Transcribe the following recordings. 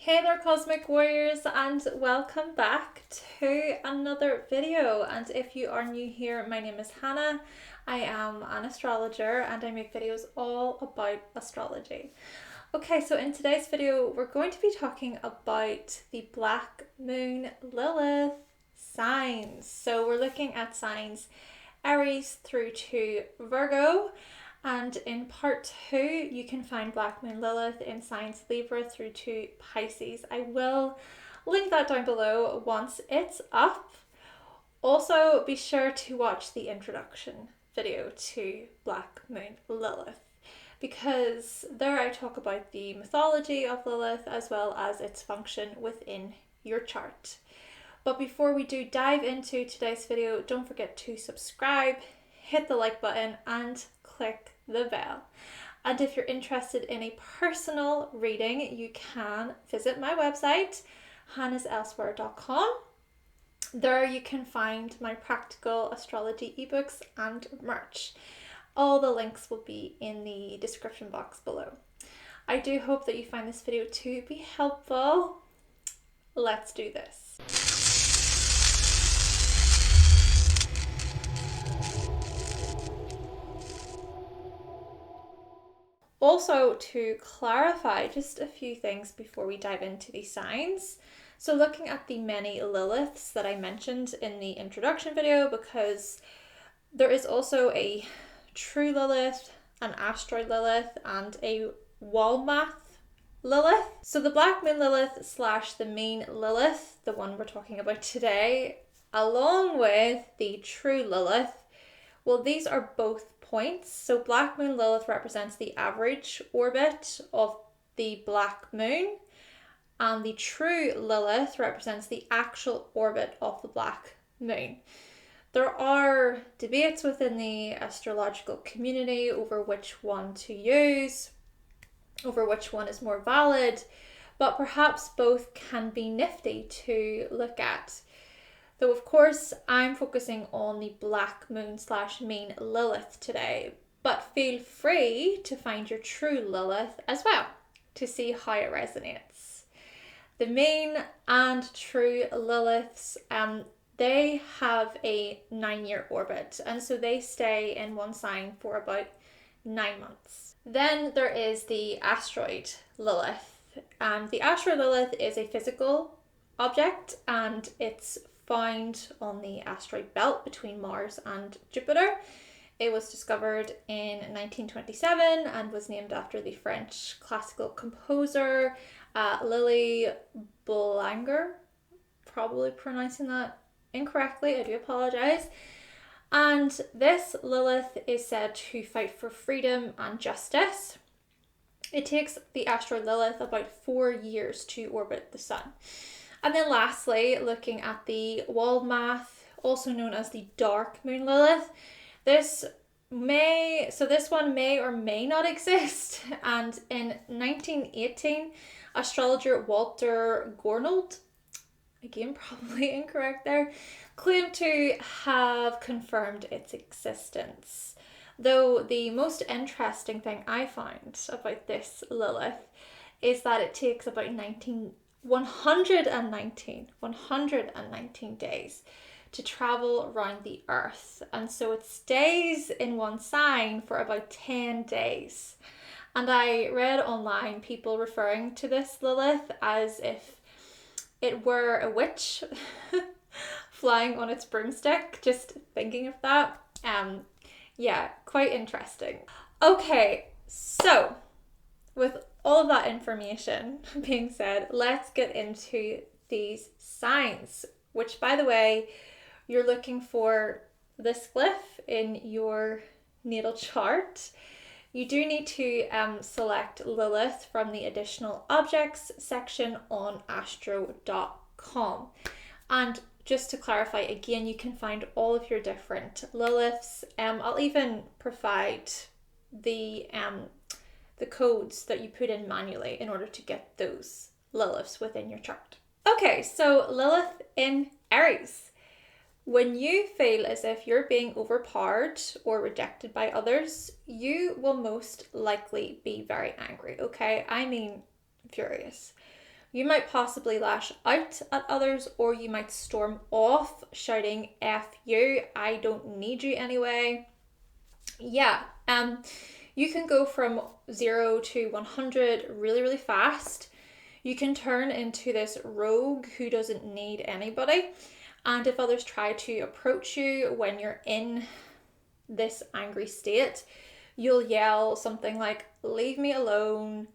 Hey there Cosmic Warriors, and welcome back to another video. And if you are new here, my name is Hannah. I am an astrologer and I make videos all about astrology. Okay, so in today's video we're going to be talking about the Black Moon Lilith signs. So we're looking at signs Aries through to Virgo. And in part 2, you can find Black Moon Lilith in signs Libra through to Pisces. I will link that down below once it's up. Also, be sure to watch the introduction video to Black Moon Lilith, because there I talk about the mythology of Lilith as well as its function within your chart. But before we do dive into today's video, don't forget to subscribe, hit the like button and click the bell. And if you're interested in a personal reading, you can visit my website, hannahselsewhere.com. There you can find my practical astrology ebooks and merch. All the links will be in the description box below. I do hope that you find this video to be helpful. Let's do this. Also, to clarify just a few things before we dive into these signs. So looking at the many Liliths that I mentioned in the introduction video, because there is also a true Lilith, an Asteroid Lilith, and a Waldemath Lilith. So the Black Moon Lilith / the mean Lilith, the one we're talking about today, along with the true Lilith, well, these are both points. So Black Moon Lilith represents the average orbit of the Black Moon, and the true Lilith represents the actual orbit of the Black Moon. There are debates within the astrological community over which one to use, over which one is more valid, but perhaps both can be nifty to look at. Though of course I'm focusing on the Black Moon / mean Lilith today, but feel free to find your true Lilith as well to see how it resonates. The mean and true Liliths, they have a 9-year orbit, and so they stay in one sign for about 9 months. Then there is the Asteroid Lilith. The Asteroid Lilith is a physical object, and it's found on the asteroid belt between Mars and Jupiter. It was discovered in 1927 and was named after the French classical composer Lily Boulanger. Probably pronouncing that incorrectly, I do apologize. And this Lilith is said to fight for freedom and justice. It takes the asteroid Lilith about 4 years to orbit the sun. And then lastly, looking at the Waldemath, also known as the Dark Moon Lilith, this one may or may not exist. And in 1918, astrologer Walter Gornold, again probably incorrect there, claimed to have confirmed its existence. Though the most interesting thing I find about this Lilith is that it takes about 119 days to travel around the earth, and so it stays in one sign for about 10 days. And I read online people referring to this Lilith as if it were a witch flying on its broomstick, just thinking of that. Yeah, quite interesting. Okay, so with all of that information being said, let's get into these signs, which, by the way, you're looking for this glyph in your natal chart. You do need to select Lilith from the additional objects section on astro.com. And just to clarify again, you can find all of your different Liliths. I'll even provide the codes that you put in manually in order to get those Liliths within your chart. Okay, so Lilith in Aries. When you feel as if you're being overpowered or rejected by others, you will most likely be very angry, okay? I mean, furious. You might possibly lash out at others, or you might storm off shouting F you, I don't need you anyway. Yeah, you can go from 0 to 100 really, really fast. You can turn into this rogue who doesn't need anybody. And if others try to approach you when you're in this angry state, you'll yell something like, leave me alone.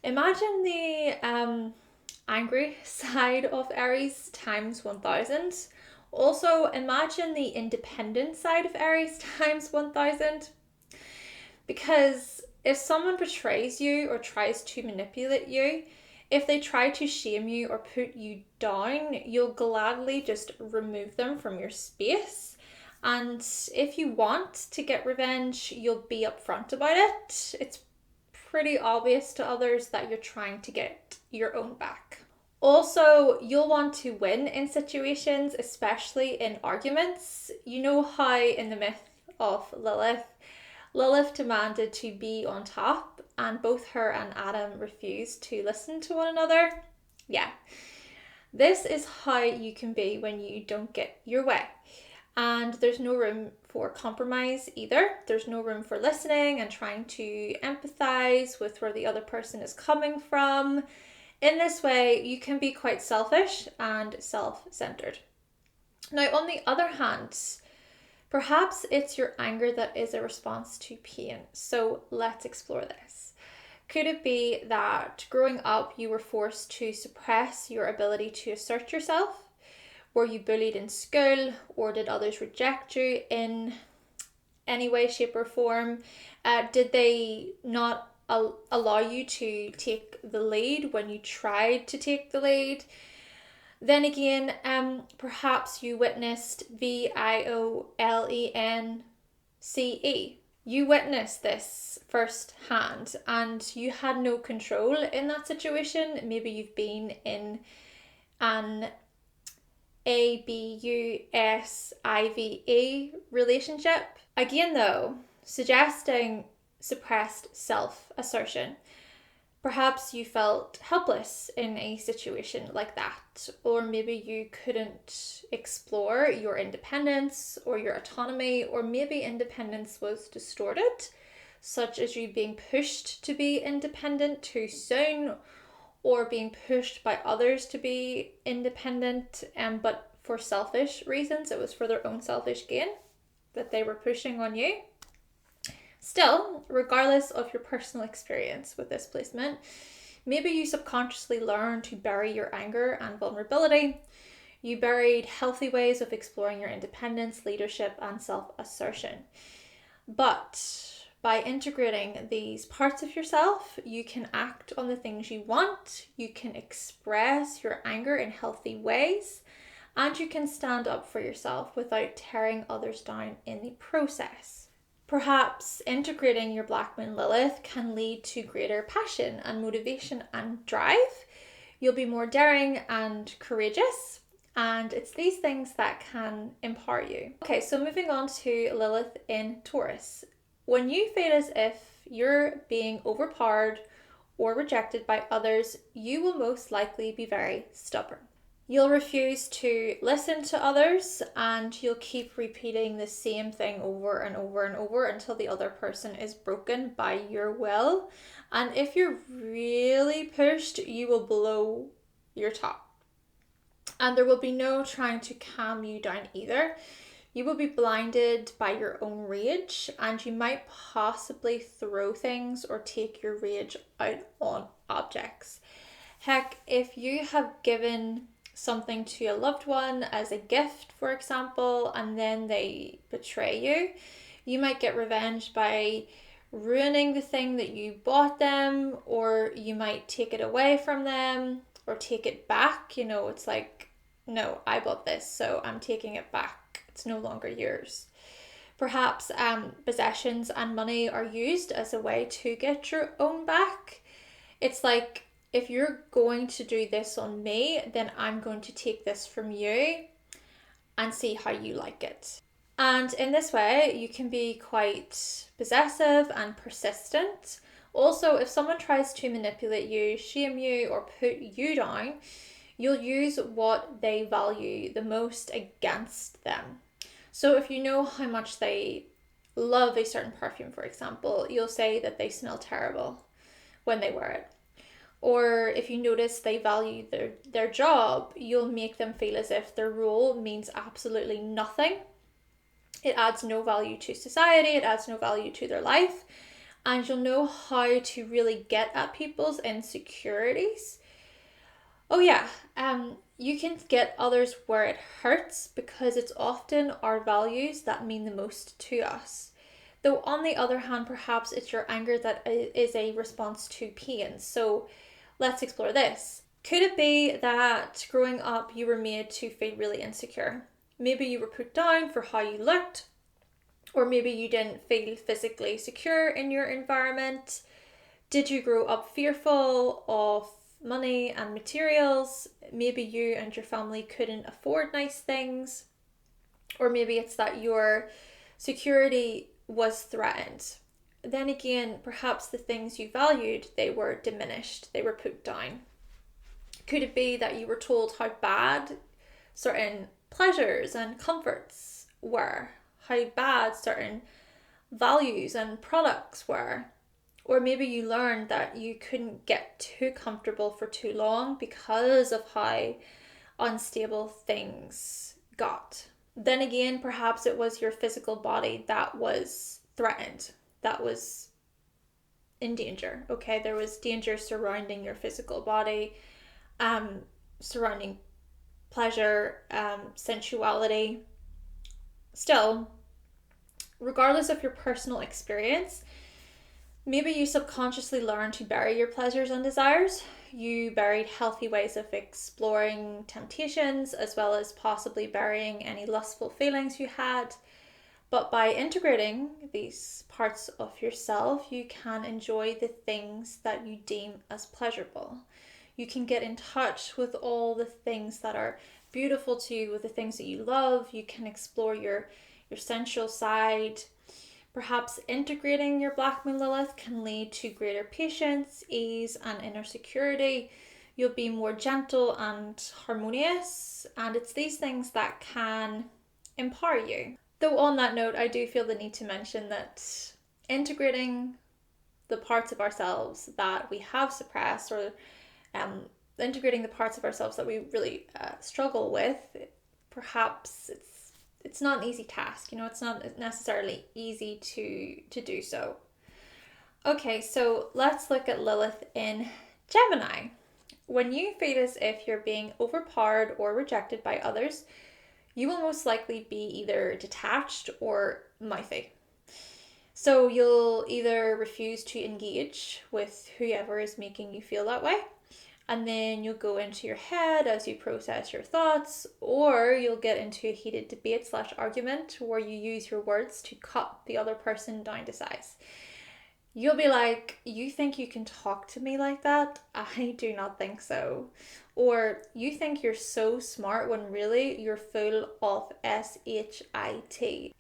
Imagine the angry side of Aries times 1000. Also, imagine the independent side of Aries times 1000. Because if someone betrays you or tries to manipulate you, if they try to shame you or put you down, you'll gladly just remove them from your space. And if you want to get revenge, you'll be upfront about it. It's pretty obvious to others that you're trying to get your own back. Also, you'll want to win in situations, especially in arguments. You know how in the myth of Lilith demanded to be on top, and both her and Adam refused to listen to one another? Yeah, this is how you can be when you don't get your way. And there's no room for compromise either. There's no room for listening and trying to empathize with where the other person is coming from. In this way, you can be quite selfish and self-centered. Now, on the other hand, perhaps it's your anger that is a response to pain. So let's explore this. Could it be that growing up you were forced to suppress your ability to assert yourself? Were you bullied in school, or did others reject you in any way, shape or form? Did they not allow you to take the lead when you tried to take the lead? Then again, perhaps you witnessed violence. You witnessed this firsthand and you had no control in that situation. Maybe you've been in an abusive relationship. Again though, suggesting suppressed self-assertion. Perhaps you felt helpless in a situation like that, or maybe you couldn't explore your independence or your autonomy, or maybe independence was distorted, such as you being pushed to be independent too soon, or being pushed by others to be independent, but for selfish reasons. It was for their own selfish gain that they were pushing on you. Still, regardless of your personal experience with this placement, maybe you subconsciously learned to bury your anger and vulnerability. You buried healthy ways of exploring your independence, leadership, and self-assertion. But by integrating these parts of yourself, you can act on the things you want, you can express your anger in healthy ways, and you can stand up for yourself without tearing others down in the process. Perhaps integrating your Black Moon Lilith can lead to greater passion and motivation and drive. You'll be more daring and courageous, and it's these things that can empower you. Okay, so moving on to Lilith in Taurus. When you feel as if you're being overpowered or rejected by others, you will most likely be very stubborn. You'll refuse to listen to others and you'll keep repeating the same thing over and over and over until the other person is broken by your will. And if you're really pushed, you will blow your top. And there will be no trying to calm you down either. You will be blinded by your own rage, and you might possibly throw things or take your rage out on objects. Heck, if you have given something to a loved one as a gift, for example, and then they betray you, you might get revenge by ruining the thing that you bought them, or you might take it away from them or take it back. You know, it's like, no, I bought this, so I'm taking it back. It's no longer yours. Perhaps possessions and money are used as a way to get your own back. It's like, if you're going to do this on me, then I'm going to take this from you and see how you like it. And in this way, you can be quite possessive and persistent, Also, if someone tries to manipulate you, shame you, or put you down, you'll use what they value the most against them. So if you know how much they love a certain perfume, for example, you'll say that they smell terrible when they wear it. Or if you notice they value their job, you'll make them feel as if their role means absolutely nothing. It adds no value to society, it adds no value to their life, and you'll know how to really get at people's insecurities. Oh yeah, you can get others where it hurts because it's often our values that mean the most to us. Though on the other hand, perhaps it's your anger that is a response to pain. So let's explore this. Could it be that growing up you were made to feel really insecure? Maybe you were put down for how you looked, or maybe you didn't feel physically secure in your environment. Did you grow up fearful of money and materials? Maybe you and your family couldn't afford nice things. Or maybe it's that your security was threatened. Then again, perhaps the things you valued, they were diminished, they were put down. Could it be that you were told how bad certain pleasures and comforts were, how bad certain values and products were? Or maybe you learned that you couldn't get too comfortable for too long because of how unstable things got. Then again, perhaps it was your physical body that was threatened, that was in danger. Okay, there was danger surrounding your physical body, surrounding pleasure, sensuality. Still, regardless of your personal experience, maybe you subconsciously learned to bury your pleasures and desires. You buried healthy ways of exploring temptations, as well as possibly burying any lustful feelings you had. But by integrating these parts of yourself, you can enjoy the things that you deem as pleasurable. You can get in touch with all the things that are beautiful to you, with the things that you love. You can explore your sensual side. Perhaps integrating your Black Moon Lilith can lead to greater patience, ease, and inner security. You'll be more gentle and harmonious, and it's these things that can empower you. Though on that note, I do feel the need to mention that integrating the parts of ourselves that we have suppressed, or integrating the parts of ourselves that we really struggle with, perhaps it's not an easy task. You know, it's not necessarily easy to do so. Okay, so let's look at Lilith in Gemini. When you feel as if you're being overpowered or rejected by others, you will most likely be either detached or mouthy. So you'll either refuse to engage with whoever is making you feel that way, and then you'll go into your head as you process your thoughts, or you'll get into a heated debate/argument where you use your words to cut the other person down to size. You'll be like, you think you can talk to me like that? I do not think so. Or you think you're so smart when really you're full of shit.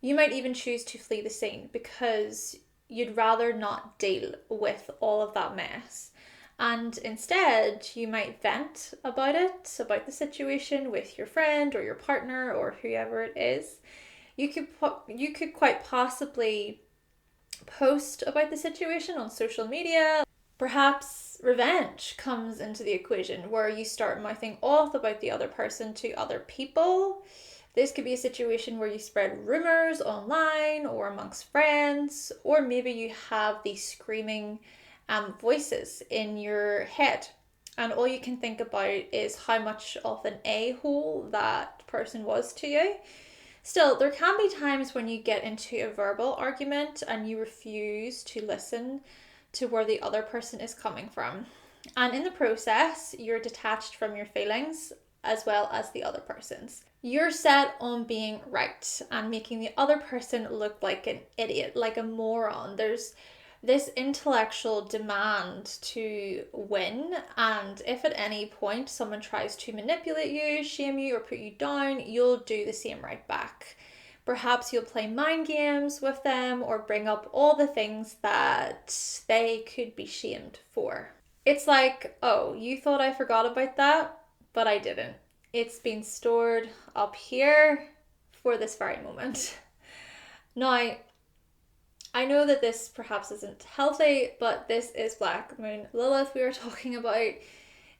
You might even choose to flee the scene because you'd rather not deal with all of that mess. And instead, you might vent about it, about the situation with your friend or your partner or whoever it is. You could quite possibly post about the situation on social media. Perhaps revenge comes into the equation where you start mouthing off about the other person to other people. This could be a situation where you spread rumors online or amongst friends, or maybe you have these screaming voices in your head, and all you can think about is how much of an a-hole that person was to you. Still, there can be times when you get into a verbal argument and you refuse to listen to where the other person is coming from. And in the process, you're detached from your feelings as well as the other person's. You're set on being right and making the other person look like an idiot, like a moron. There's this intellectual demand to win, and if at any point someone tries to manipulate you, shame you, or put you down, you'll do the same right back. Perhaps you'll play mind games with them or bring up all the things that they could be shamed for. It's like, oh, you thought I forgot about that, but I didn't. It's been stored up here for this very moment. Now, I know that this perhaps isn't healthy, but this is Black Moon Lilith we are talking about.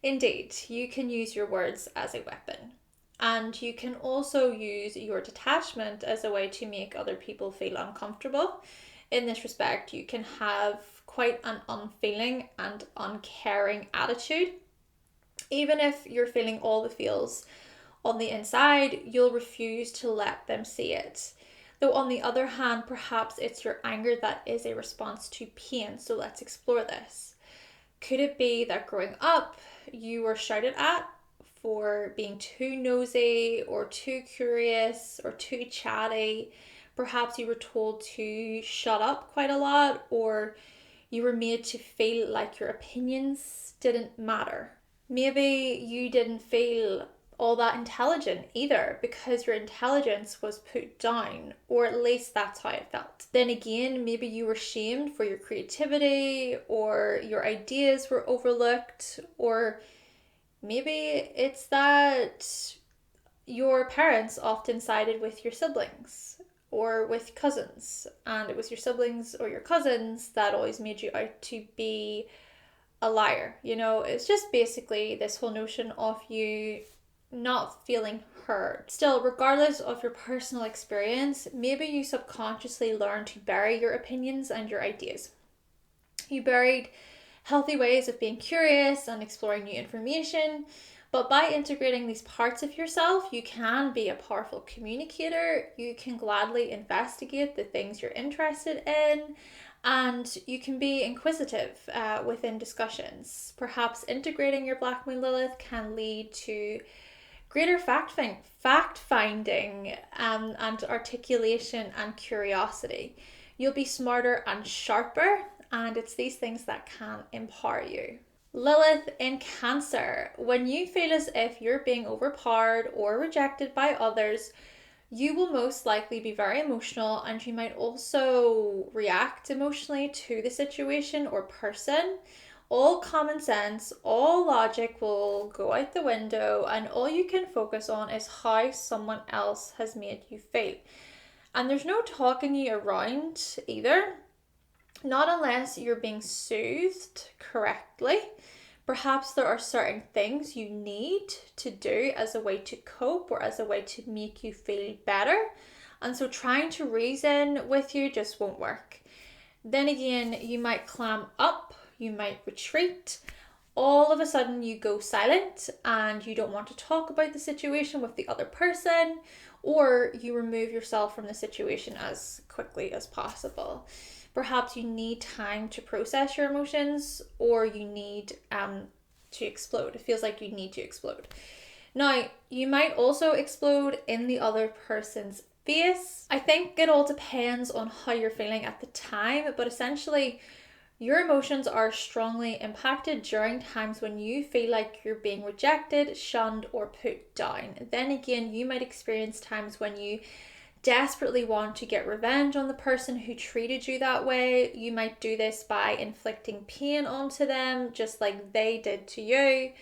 Indeed, you can use your words as a weapon. And you can also use your detachment as a way to make other people feel uncomfortable. In this respect, you can have quite an unfeeling and uncaring attitude. Even if you're feeling all the feels on the inside, you'll refuse to let them see it. Though on the other hand, perhaps it's your anger that is a response to pain. So let's explore this. Could it be that growing up, you were shouted at for being too nosy or too curious or too chatty? Perhaps you were told to shut up quite a lot, or you were made to feel like your opinions didn't matter. Maybe you didn't feel all that intelligent either because your intelligence was put down, or at least that's how it felt. Then again, maybe you were shamed for your creativity, or your ideas were overlooked, or maybe it's that your parents often sided with your siblings or with cousins, and it was your siblings or your cousins that always made you out to be a liar. You know, it's just basically this whole notion of you not feeling heard. Still, regardless of your personal experience, maybe you subconsciously learned to bury your opinions and your ideas. You buried healthy ways of being curious and exploring new information, but by integrating these parts of yourself, you can be a powerful communicator. You can gladly investigate the things you're interested in, and you can be inquisitive within discussions. Perhaps integrating your Black Moon Lilith can lead to greater fact-finding and articulation and curiosity. You'll be smarter and sharper, and it's these things that can empower you. Lilith in Cancer. When you feel as if you're being overpowered or rejected by others, you will most likely be very emotional, and you might also react emotionally to the situation or person. All common sense, all logic will go out the window, and all you can focus on is how someone else has made you feel. And there's no talking you around either, not unless you're being soothed correctly. Perhaps there are certain things you need to do as a way to cope or as a way to make you feel better. And so trying to reason with you just won't work. Then again, you might clam up, you might retreat. All of a sudden you go silent and you don't want to talk about the situation with the other person, or you remove yourself from the situation as quickly as possible. Perhaps you need time to process your emotions, or you need to explode. It feels like you need to explode. Now, you might also explode in the other person's face. I think it all depends on how you're feeling at the time, but essentially your emotions are strongly impacted during times when you feel like you're being rejected, shunned, or put down. Then again, you might experience times when you desperately want to get revenge on the person who treated you that way. You might do this by inflicting pain onto them, just like they did to you.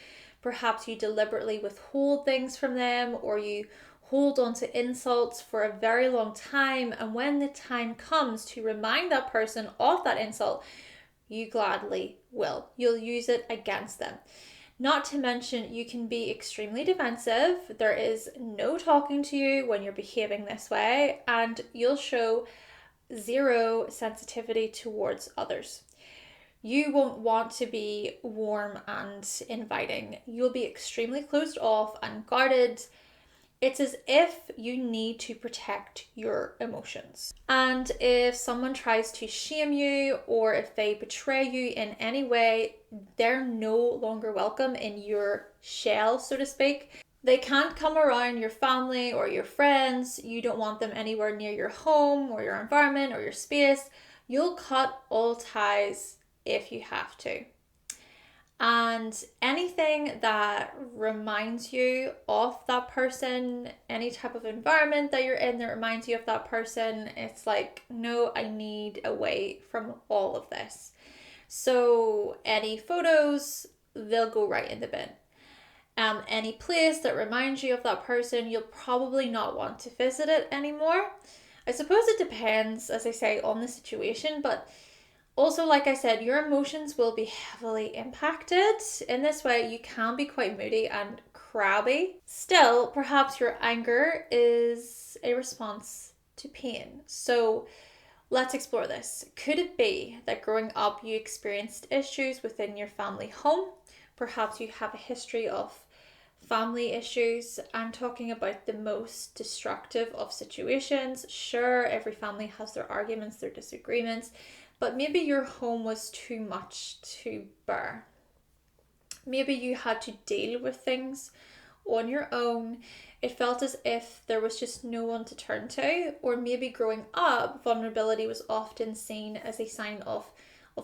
Perhaps you deliberately withhold things from them, or you hold on to insults for a very long time, and when the time comes to remind that person of that insult, you gladly will. You'll use it against them. Not to mention, you can be extremely defensive. There is no talking to you when you're behaving this way, and you'll show zero sensitivity towards others. You won't want to be warm and inviting. You'll be extremely closed off and guarded. It's as if you need to protect your emotions. And if someone tries to shame you, or if they betray you in any way, they're no longer welcome in your shell, so to speak. They can't come around your family or your friends. You don't want them anywhere near your home or your environment or your space. You'll cut all ties if you have to. And anything that reminds you of that person, any type of environment that you're in that reminds you of that person, it's like, no, I need away from all of this. So any photos, they'll go right in the bin. Any place that reminds you of that person, you'll probably not want to visit it anymore. I suppose it depends, as I say, on the situation, but also, like I said, your emotions will be heavily impacted. In this way, you can be quite moody and crabby. Still, perhaps your anger is a response to pain. So let's explore this. Could it be that growing up you experienced issues within your family home? Perhaps you have a history of family issues. I'm talking about the most destructive of situations. Sure, every family has their arguments, their disagreements, but maybe your home was too much to bear. Maybe you had to deal with things on your own. It felt as if there was just no one to turn to, or maybe growing up, vulnerability was often seen as a sign of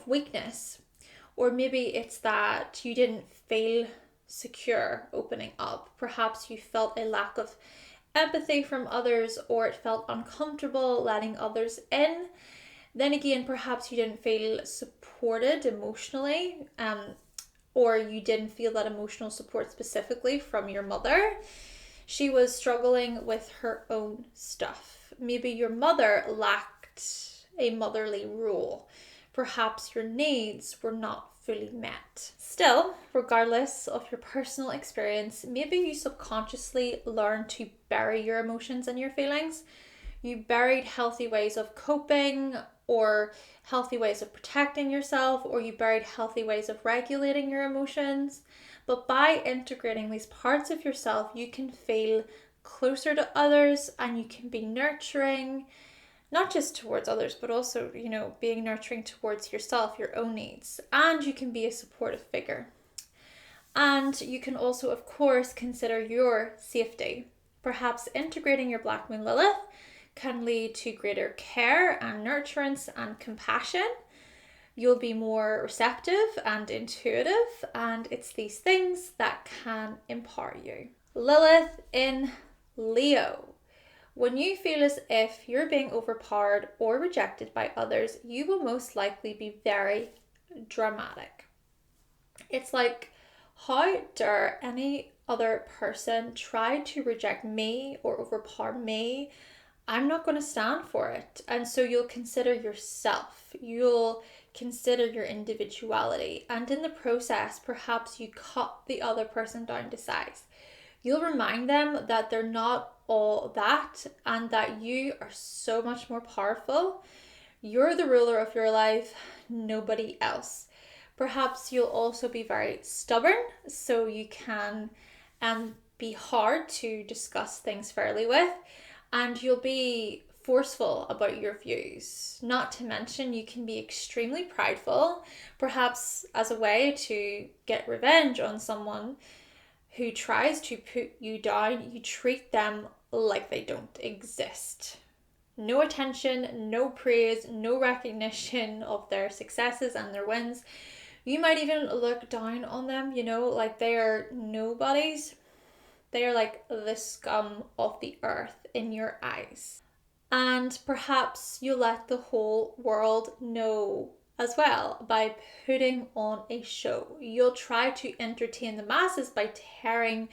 weakness. Or maybe it's that you didn't feel secure opening up. Perhaps you felt a lack of empathy from others, or it felt uncomfortable letting others in. Then again, perhaps you didn't feel supported emotionally, or you didn't feel that emotional support specifically from your mother. She was struggling with her own stuff. Maybe your mother lacked a motherly role. Perhaps your needs were not fully met. Still, regardless of your personal experience, maybe you subconsciously learned to bury your emotions and your feelings. You buried healthy ways of coping, or healthy ways of protecting yourself, or you buried healthy ways of regulating your emotions. But by integrating these parts of yourself, you can feel closer to others and you can be nurturing, not just towards others, but also, being nurturing towards yourself, your own needs. And you can be a supportive figure. And you can also, of course, consider your safety. Perhaps integrating your Black Moon Lilith can lead to greater care and nurturance and compassion. You'll be more receptive and intuitive, and it's these things that can empower you. Lilith in Leo. When you feel as if you're being overpowered or rejected by others, you will most likely be very dramatic. It's like, how dare any other person try to reject me or overpower me? I'm not going to stand for it. And so you'll consider yourself. You'll consider your individuality. And in the process, perhaps you cut the other person down to size. You'll remind them that they're not all that and that you are so much more powerful. You're the ruler of your life, nobody else. Perhaps you'll also be very stubborn, so you can be hard to discuss things fairly with, and you'll be forceful about your views. Not to mention, you can be extremely prideful, perhaps as a way to get revenge on someone who tries to put you down. You treat them like they don't exist. No attention, no praise, no recognition of their successes and their wins. You might even look down on them, like they are nobodies. They are like the scum of the earth in your eyes. And perhaps you let the whole world know as well by putting on a show. You'll try to entertain the masses by tearing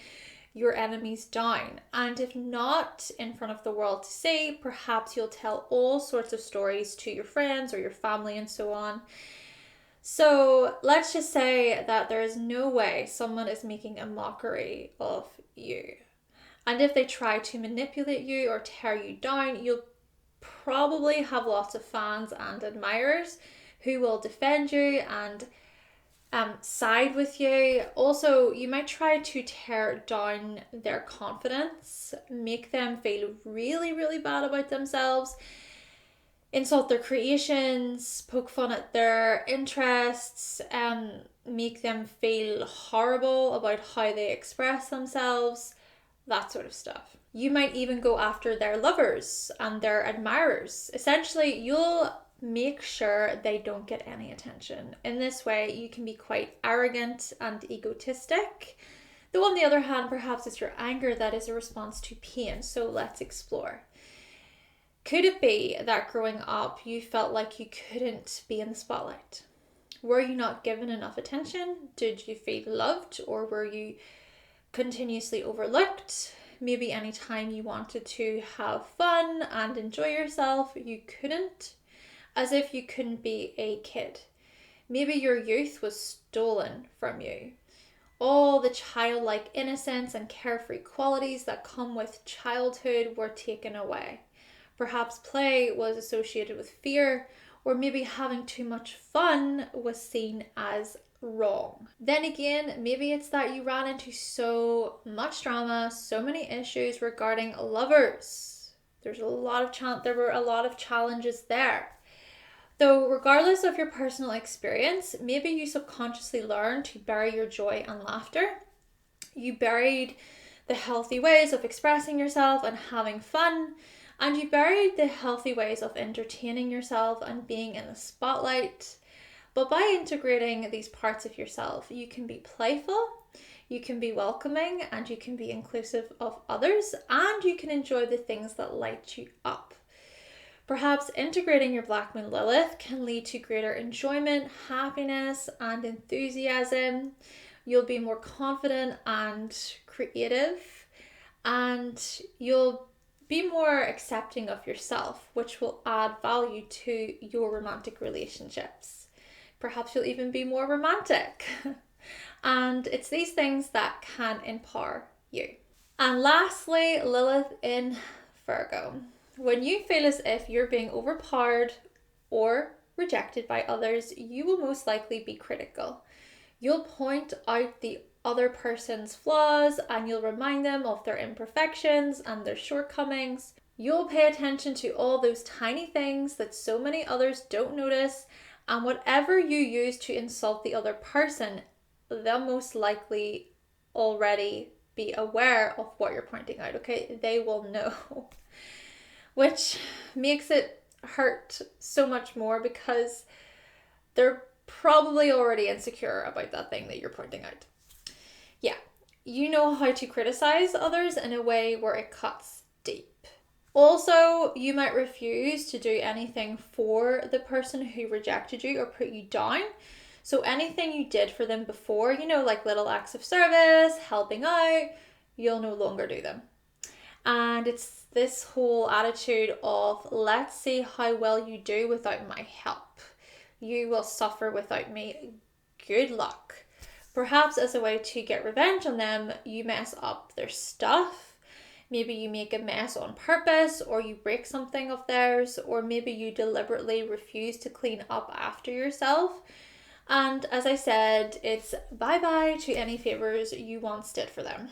your enemies down. And if not in front of the world to see, perhaps you'll tell all sorts of stories to your friends or your family and so on. So let's just say that there is no way someone is making a mockery of you. And if they try to manipulate you or tear you down, you'll probably have lots of fans and admirers who will defend you and side with you. Also, you might try to tear down their confidence, make them feel really, really bad about themselves, insult their creations, poke fun at their interests, make them feel horrible about how they express themselves, that sort of stuff. You might even go after their lovers and their admirers. Essentially, you'll make sure they don't get any attention. In this way, you can be quite arrogant and egotistic. Though on the other hand, perhaps it's your anger that is a response to pain. So let's explore. Could it be that growing up you felt like you couldn't be in the spotlight? Were you not given enough attention? Did you feel loved, or were you continuously overlooked? Maybe anytime you wanted to have fun and enjoy yourself, you couldn't, as if you couldn't be a kid. Maybe your youth was stolen from you. All the childlike innocence and carefree qualities that come with childhood were taken away. Perhaps play was associated with fear, or maybe having too much fun was seen as wrong. Then again, maybe it's that you ran into so much drama, so many issues regarding lovers. There were a lot of challenges there. Though regardless of your personal experience, maybe you subconsciously learned to bury your joy and laughter. You buried the healthy ways of expressing yourself and having fun, and you buried the healthy ways of entertaining yourself and being in the spotlight. But by integrating these parts of yourself, you can be playful, you can be welcoming, and you can be inclusive of others, and you can enjoy the things that light you up. Perhaps integrating your Black Moon Lilith can lead to greater enjoyment, happiness, and enthusiasm. You'll be more confident and creative, and you'll be more accepting of yourself, which will add value to your romantic relationships. Perhaps you'll even be more romantic. And it's these things that can empower you. And lastly, Lilith in Virgo. When you feel as if you're being overpowered or rejected by others, you will most likely be critical. You'll point out the other person's flaws and you'll remind them of their imperfections and their shortcomings. You'll pay attention to all those tiny things that so many others don't notice, and whatever you use to insult the other person, they'll most likely already be aware of what you're pointing out, okay? They will know. Which makes it hurt so much more because they're probably already insecure about that thing that you're pointing out. Yeah, you know how to criticize others in a way where it cuts deep. Also, you might refuse to do anything for the person who rejected you or put you down. So anything you did for them before, like little acts of service, helping out, you'll no longer do them. And it's this whole attitude of, let's see how well you do without my help. You will suffer without me. Good luck. Perhaps as a way to get revenge on them, you mess up their stuff. Maybe you make a mess on purpose, or you break something of theirs, or maybe you deliberately refuse to clean up after yourself. And as I said, it's bye-bye to any favors you once did for them.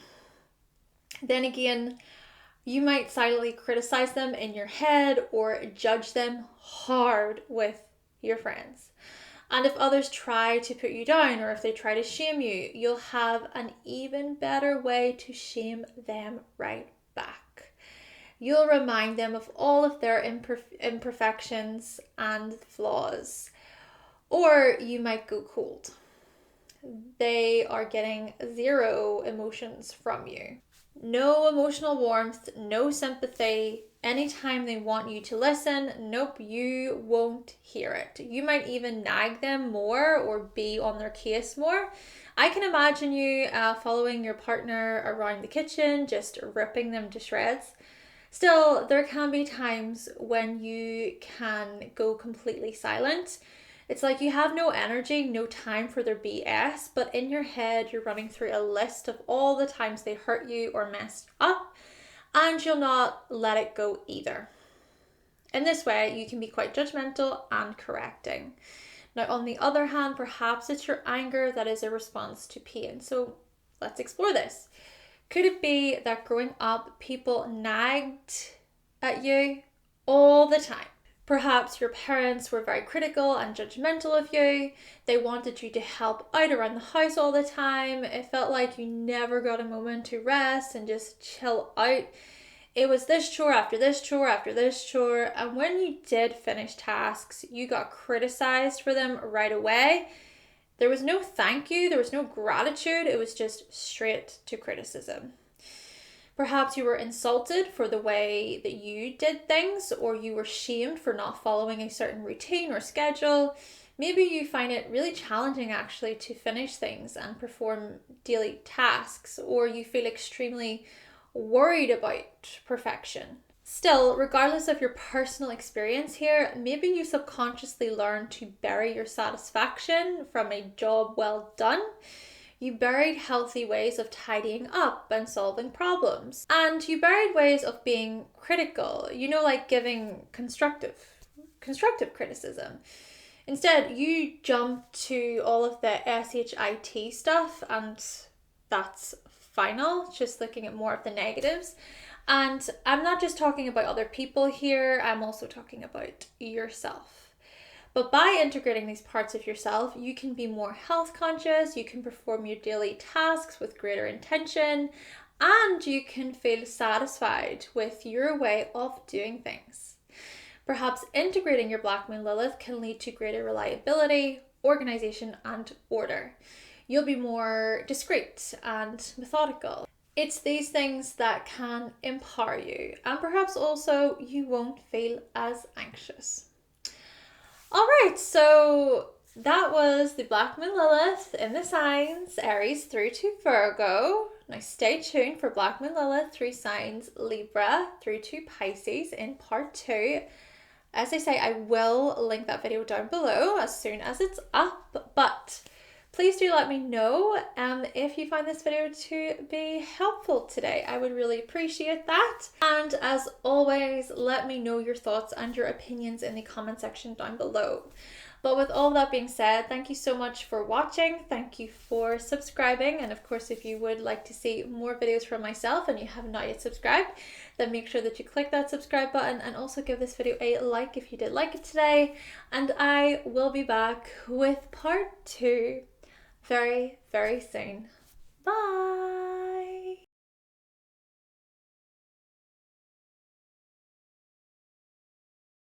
Then again, you might silently criticize them in your head or judge them hard with your friends. And if others try to put you down or if they try to shame you, you'll have an even better way to shame them right back. You'll remind them of all of their imperfections and flaws. Or you might go cold. They are getting zero emotions from you. No emotional warmth, no sympathy. Anytime they want you to listen, nope, you won't hear it. You might even nag them more or be on their case more. I can imagine you following your partner around the kitchen, just ripping them to shreds. Still, there can be times when you can go completely silent. It's like you have no energy, no time for their BS, but in your head, you're running through a list of all the times they hurt you or messed up, and you'll not let it go either. In this way, you can be quite judgmental and correcting. Now, on the other hand, perhaps it's your anger that is a response to pain. So let's explore this. Could it be that growing up, people nagged at you all the time? Perhaps your parents were very critical and judgmental of you. They wanted you to help out around the house all the time. It felt like you never got a moment to rest and just chill out it was this chore after this chore after this chore, and when you did finish tasks, you got criticized for them right away. There was no thank you, there was no gratitude, it was just straight to criticism. Perhaps you were insulted for the way that you did things, or you were shamed for not following a certain routine or schedule. Maybe you find it really challenging actually to finish things and perform daily tasks, or you feel extremely worried about perfection. Still, regardless of your personal experience here, maybe you subconsciously learned to bury your satisfaction from a job well done. You buried healthy ways of tidying up and solving problems. And you buried ways of being critical, like giving constructive criticism. Instead, you jumped to all of the SHIT stuff, and that's final, just looking at more of the negatives. And I'm not just talking about other people here, I'm also talking about yourself. But by integrating these parts of yourself, you can be more health conscious, you can perform your daily tasks with greater intention, and you can feel satisfied with your way of doing things. Perhaps integrating your Black Moon Lilith can lead to greater reliability, organization, and order. You'll be more discreet and methodical. It's these things that can empower you, and perhaps also you won't feel as anxious. Alright, so that was the Black Moon Lilith in the signs Aries through to Virgo. Now stay tuned for Black Moon Lilith through signs Libra through to Pisces in part 2. As I say, I will link that video down below as soon as it's up, but please do let me know if you find this video to be helpful today. I would really appreciate that. And as always, let me know your thoughts and your opinions in the comment section down below. But with all that being said, thank you so much for watching. Thank you for subscribing. And of course, if you would like to see more videos from myself and you have not yet subscribed, then make sure that you click that subscribe button and also give this video a like if you did like it today. And I will be back with part 2 very, very soon. Bye!